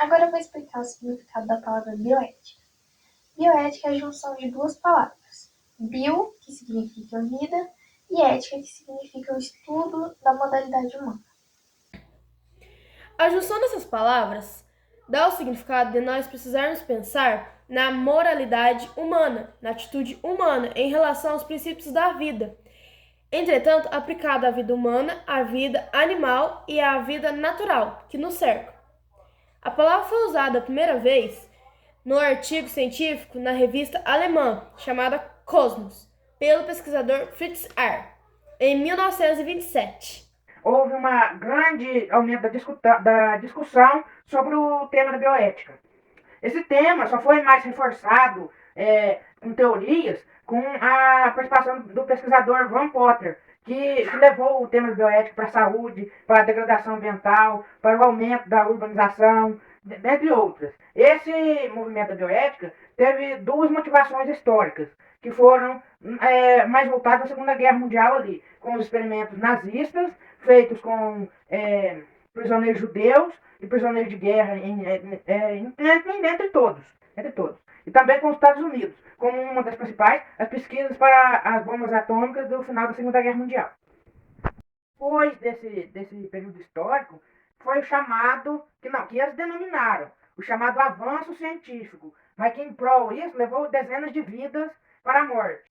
Agora eu vou explicar o significado da palavra bioética. Bioética é a junção de duas palavras: bio, que significa vida, e ética, que significa o estudo da modalidade humana. A junção dessas palavras dá o significado de nós precisarmos pensar na moralidade humana, na atitude humana em relação aos princípios da vida. Entretanto, aplicada à vida humana, à vida animal e à vida natural que nos cerca. A palavra foi usada a primeira vez no artigo científico na revista alemã chamada Cosmos, pelo pesquisador Fritz Ahr, em 1927. Houve um grande aumento da discussão sobre o tema da bioética. Esse tema só foi mais reforçado com teorias com a participação do pesquisador Van Potter, que levou o tema da bioética para a saúde, para a degradação ambiental, para o aumento da urbanização, dentre outras. Esse movimento da bioética teve duas motivações históricas, que foram mais voltadas à Segunda Guerra Mundial ali, com os experimentos nazistas, feitos com prisioneiros judeus e prisioneiros de guerra entre todos. Entre todos. E também com os Estados Unidos, como uma das principais, as pesquisas para as bombas atômicas do final da Segunda Guerra Mundial. Depois desse período histórico, foi o chamado, que eles denominaram, o chamado avanço científico, mas que em prol isso levou dezenas de vidas para a morte.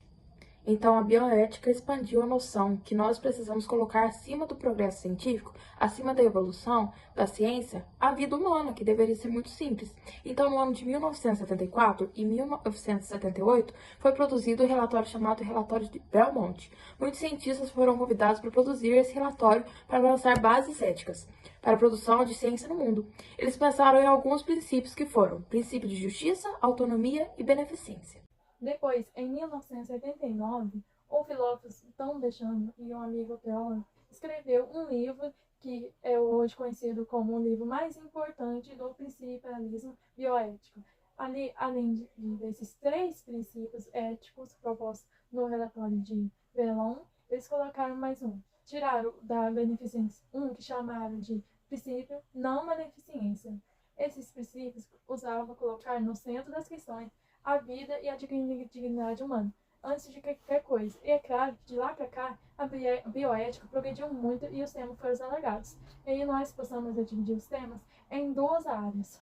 Então, a bioética expandiu a noção que nós precisamos colocar acima do progresso científico, acima da evolução da ciência, a vida humana, que deveria ser muito simples. Então, no ano de 1974 e 1978, foi produzido o relatório chamado Relatório de Belmont. Muitos cientistas foram convidados para produzir esse relatório para lançar bases éticas para a produção de ciência no mundo. Eles pensaram em alguns princípios que foram princípio de justiça, autonomia e beneficência. Depois, em 1979, o filósofo Tom Deschamps e um amigo teólogo escreveu um livro que é hoje conhecido como o livro mais importante do principialismo bioético. Além desses três princípios éticos propostos no relatório de Vellon, eles colocaram mais um. Tiraram da beneficência que chamaram de princípio não beneficência. Esses princípios usavam colocar no centro das questões a vida e a dignidade humana, antes de qualquer coisa. E é claro que de lá para cá, a bioética progrediu muito e os temas foram alargados. E aí nós possamos dividir os temas em duas áreas.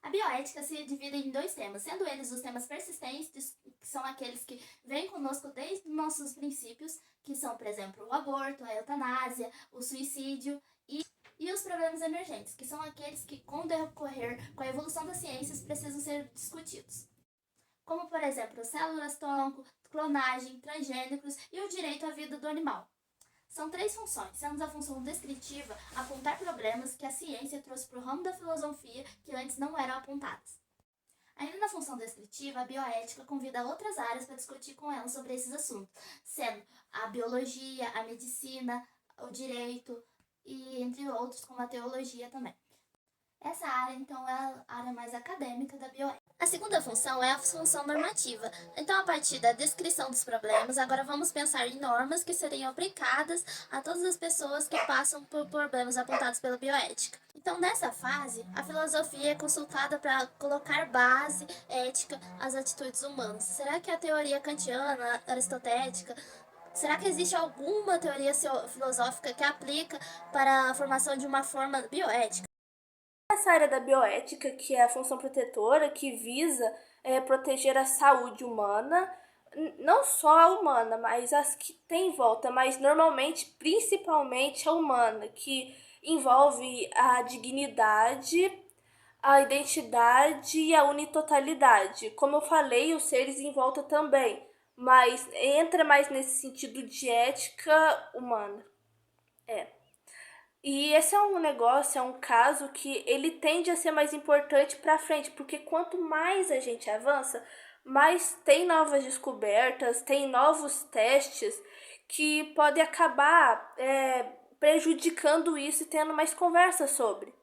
A bioética se divide em dois temas, sendo eles os temas persistentes, que são aqueles que vêm conosco desde nossos princípios, que são, por exemplo, o aborto, a eutanásia, o suicídio e os problemas emergentes, que são aqueles que, com o decorrer, com a evolução das ciências, precisam ser discutidos. Como, por exemplo, células-tronco, clonagem, transgênicos e o direito à vida do animal. São três funções, sendo a função descritiva apontar problemas que a ciência trouxe para o ramo da filosofia que antes não eram apontados. Ainda na função descritiva, a bioética convida outras áreas para discutir com ela sobre esses assuntos, sendo a biologia, a medicina, o direito, e entre outros, como a teologia também. Essa área, então, é a área mais acadêmica da bioética. A segunda função é a função normativa. Então, a partir da descrição dos problemas, agora vamos pensar em normas que seriam aplicadas a todas as pessoas que passam por problemas apontados pela bioética. Então, nessa fase, a filosofia é consultada para colocar base ética às atitudes humanas. Será que a teoria kantiana, aristotélica, será que existe alguma teoria filosófica que aplica para a formação de uma forma bioética? Essa área da bioética, que é a função protetora, que visa proteger a saúde humana, não só a humana, mas as que tem em volta, mas normalmente, principalmente a humana, que envolve a dignidade, a identidade e a unitotalidade. Como eu falei, os seres em volta também, mas entra mais nesse sentido de ética humana. E esse é um negócio, é um caso que ele tende a ser mais importante para frente, porque quanto mais a gente avança, mais tem novas descobertas, tem novos testes que podem acabar prejudicando isso e tendo mais conversa sobre.